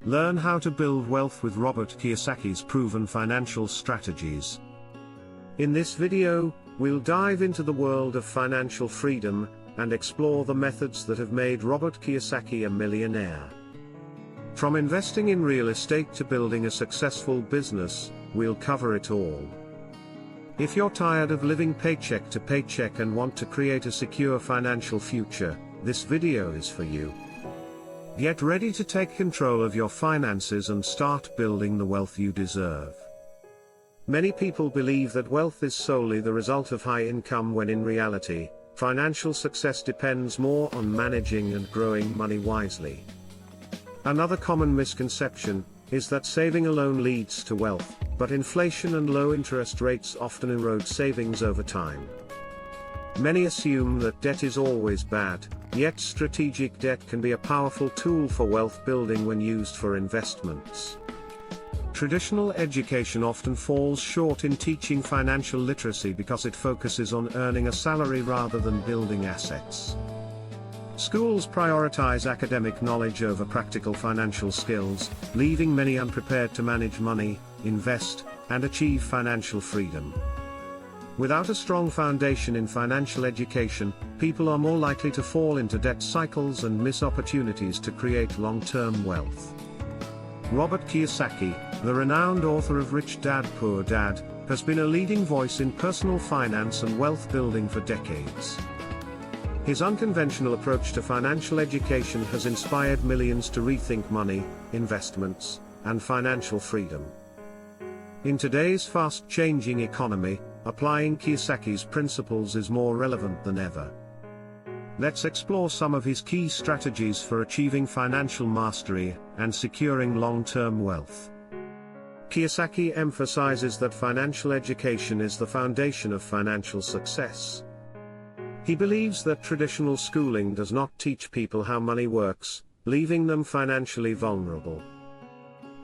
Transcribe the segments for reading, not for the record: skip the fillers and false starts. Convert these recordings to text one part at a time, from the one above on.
Learn how to build wealth with Robert Kiyosaki's proven financial strategies. In this video, we'll dive into the world of financial freedom and explore the methods that have made Robert Kiyosaki a millionaire. From investing in real estate to building a successful business, we'll cover it all. If you're tired of living paycheck to paycheck and want to create a secure financial future, this video is for you. Get ready to take control of your finances and start building the wealth you deserve. Many people believe that wealth is solely the result of high income when in reality, financial success depends more on managing and growing money wisely. Another common misconception is that saving alone leads to wealth, but inflation and low interest rates often erode savings over time. Many assume that debt is always bad, yet strategic debt can be a powerful tool for wealth building when used for investments. Traditional education often falls short in teaching financial literacy because it focuses on earning a salary rather than building assets. Schools prioritize academic knowledge over practical financial skills, leaving many unprepared to manage money, invest, and achieve financial freedom. Without a strong foundation in financial education, people are more likely to fall into debt cycles and miss opportunities to create long-term wealth. Robert Kiyosaki, the renowned author of Rich Dad Poor Dad, has been a leading voice in personal finance and wealth building for decades. His unconventional approach to financial education has inspired millions to rethink money, investments, and financial freedom. In today's fast-changing economy, applying Kiyosaki's principles is more relevant than ever. Let's explore some of his key strategies for achieving financial mastery and securing long-term wealth. Kiyosaki emphasizes that financial education is the foundation of financial success. He believes that traditional schooling does not teach people how money works, leaving them financially vulnerable.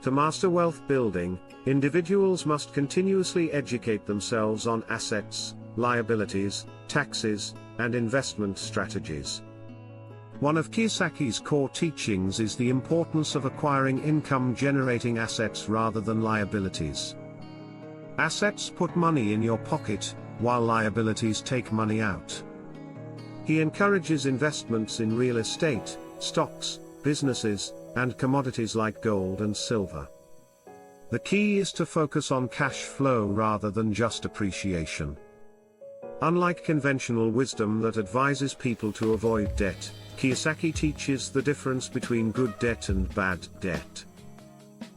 To master wealth building, individuals must continuously educate themselves on assets, liabilities, taxes, and investment strategies. One of Kiyosaki's core teachings is the importance of acquiring income-generating assets rather than liabilities. Assets put money in your pocket, while liabilities take money out. He encourages investments in real estate, stocks, businesses, and commodities like gold and silver. The key is to focus on cash flow rather than just appreciation. Unlike conventional wisdom that advises people to avoid debt, Kiyosaki teaches the difference between good debt and bad debt.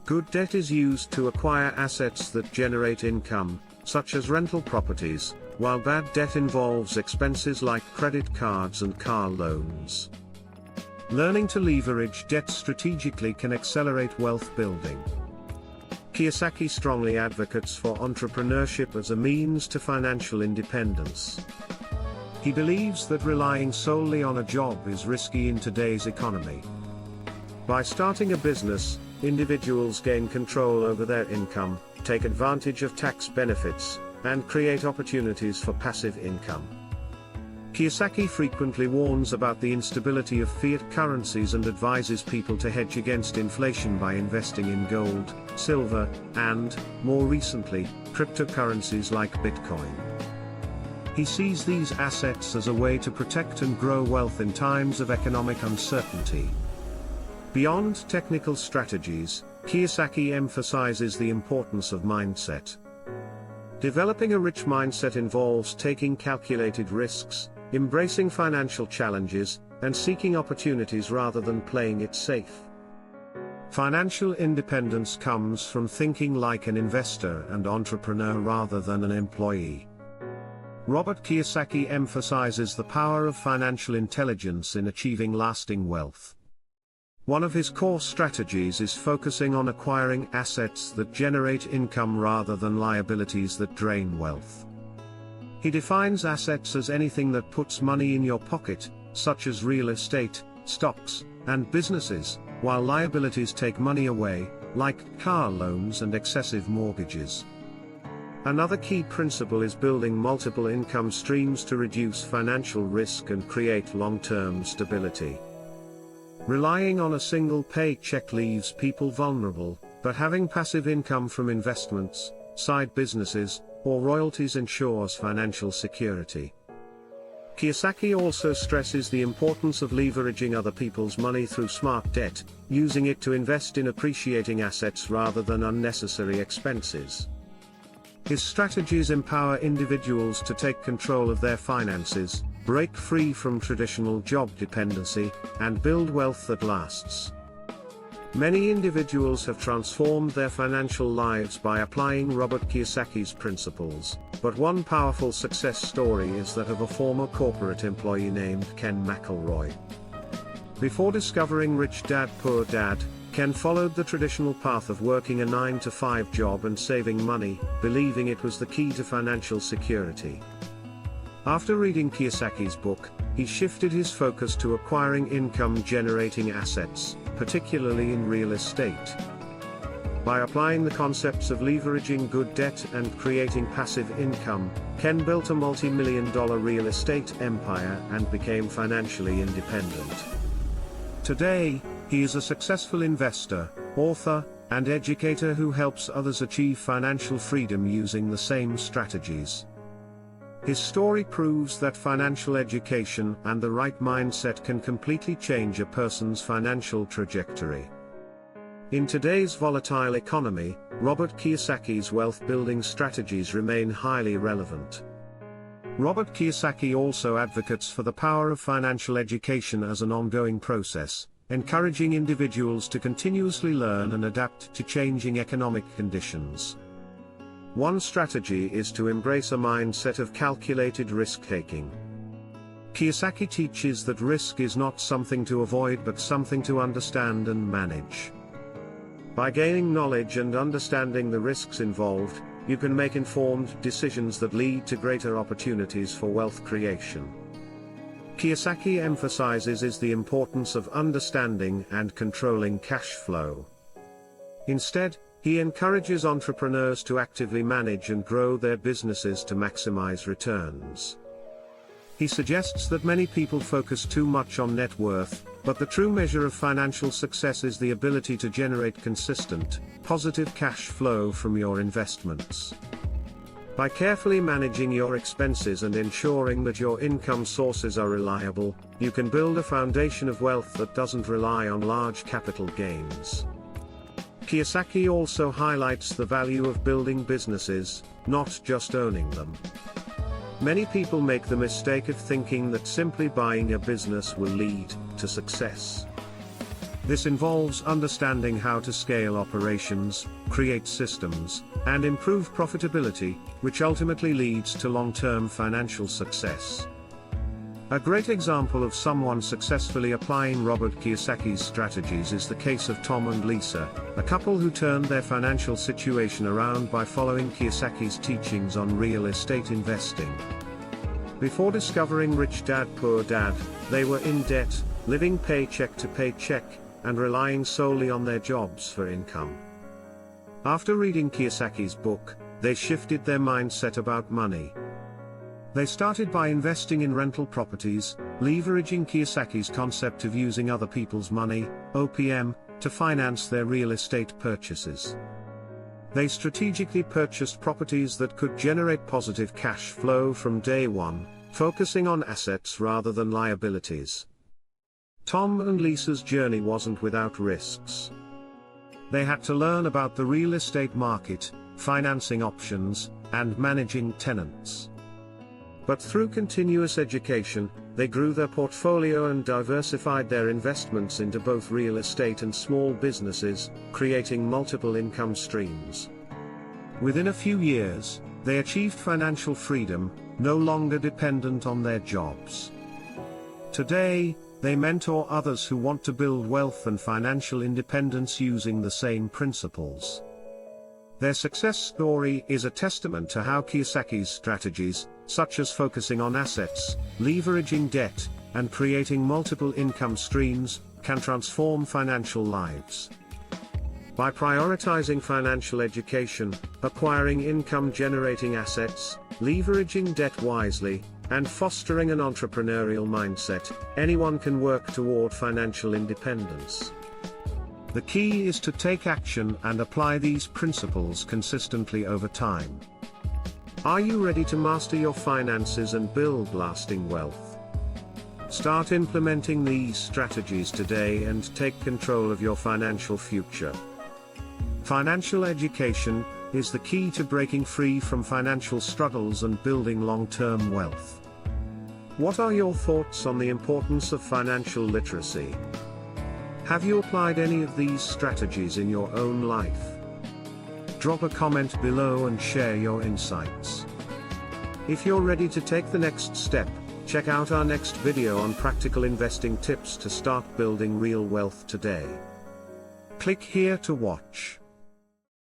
Good debt is used to acquire assets that generate income, such as rental properties, while bad debt involves expenses like credit cards and car loans. Learning to leverage debt strategically can accelerate wealth building. Kiyosaki strongly advocates for entrepreneurship as a means to financial independence. He believes that relying solely on a job is risky in today's economy. By starting a business, individuals gain control over their income, take advantage of tax benefits, and create opportunities for passive income. Kiyosaki frequently warns about the instability of fiat currencies and advises people to hedge against inflation by investing in gold, silver, and, more recently, cryptocurrencies like Bitcoin. He sees these assets as a way to protect and grow wealth in times of economic uncertainty. Beyond technical strategies, Kiyosaki emphasizes the importance of mindset. Developing a rich mindset involves taking calculated risks, embracing financial challenges, and seeking opportunities rather than playing it safe. Financial independence comes from thinking like an investor and entrepreneur rather than an employee. Robert Kiyosaki emphasizes the power of financial intelligence in achieving lasting wealth. One of his core strategies is focusing on acquiring assets that generate income rather than liabilities that drain wealth. He defines assets as anything that puts money in your pocket, such as real estate, stocks, and businesses, while liabilities take money away, like car loans and excessive mortgages. Another key principle is building multiple income streams to reduce financial risk and create long-term stability. Relying on a single paycheck leaves people vulnerable, but having passive income from investments, side businesses, or royalties ensures financial security. Kiyosaki also stresses the importance of leveraging other people's money through smart debt, using it to invest in appreciating assets rather than unnecessary expenses. His strategies empower individuals to take control of their finances, break free from traditional job dependency, and build wealth that lasts. Many individuals have transformed their financial lives by applying Robert Kiyosaki's principles, but one powerful success story is that of a former corporate employee named Ken McElroy. Before discovering Rich Dad Poor Dad, Ken followed the traditional path of working a 9-to-5 job and saving money, believing it was the key to financial security. After reading Kiyosaki's book, he shifted his focus to acquiring income-generating assets, particularly in real estate. By applying the concepts of leveraging good debt and creating passive income, Ken built a multi-million-dollar real estate empire and became financially independent. Today, he is a successful investor, author, and educator who helps others achieve financial freedom using the same strategies. His story proves that financial education and the right mindset can completely change a person's financial trajectory. In today's volatile economy, Robert Kiyosaki's wealth-building strategies remain highly relevant. Robert Kiyosaki also advocates for the power of financial education as an ongoing process, encouraging individuals to continuously learn and adapt to changing economic conditions. One strategy is to embrace a mindset of calculated risk-taking. Kiyosaki teaches that risk is not something to avoid but something to understand and manage. By gaining knowledge and understanding the risks involved, you can make informed decisions that lead to greater opportunities for wealth creation. Kiyosaki emphasizes the importance of understanding and controlling cash flow. Instead, he encourages entrepreneurs to actively manage and grow their businesses to maximize returns. He suggests that many people focus too much on net worth, but the true measure of financial success is the ability to generate consistent, positive cash flow from your investments. By carefully managing your expenses and ensuring that your income sources are reliable, you can build a foundation of wealth that doesn't rely on large capital gains. Kiyosaki also highlights the value of building businesses, not just owning them. Many people make the mistake of thinking that simply buying a business will lead to success. This involves understanding how to scale operations, create systems, and improve profitability, which ultimately leads to long-term financial success. A great example of someone successfully applying Robert Kiyosaki's strategies is the case of Tom and Lisa, a couple who turned their financial situation around by following Kiyosaki's teachings on real estate investing. Before discovering Rich Dad Poor Dad, they were in debt, living paycheck to paycheck, and relying solely on their jobs for income. After reading Kiyosaki's book, they shifted their mindset about money. They started by investing in rental properties, leveraging Kiyosaki's concept of using other people's money, OPM, to finance their real estate purchases. They strategically purchased properties that could generate positive cash flow from day one, focusing on assets rather than liabilities. Tom and Lisa's journey wasn't without risks. They had to learn about the real estate market, financing options, and managing tenants. But through continuous education, they grew their portfolio and diversified their investments into both real estate and small businesses, creating multiple income streams. Within a few years, they achieved financial freedom, no longer dependent on their jobs. Today, they mentor others who want to build wealth and financial independence using the same principles. Their success story is a testament to how Kiyosaki's strategies, such as focusing on assets, leveraging debt, and creating multiple income streams, can transform financial lives. By prioritizing financial education, acquiring income-generating assets, leveraging debt wisely, and fostering an entrepreneurial mindset, anyone can work toward financial independence. The key is to take action and apply these principles consistently over time. Are you ready to master your finances and build lasting wealth? Start implementing these strategies today and take control of your financial future. Financial education is the key to breaking free from financial struggles and building long-term wealth. What are your thoughts on the importance of financial literacy? Have you applied any of these strategies in your own life? Drop a comment below and share your insights. If you're ready to take the next step, check out our next video on practical investing tips to start building real wealth today. Click here to watch.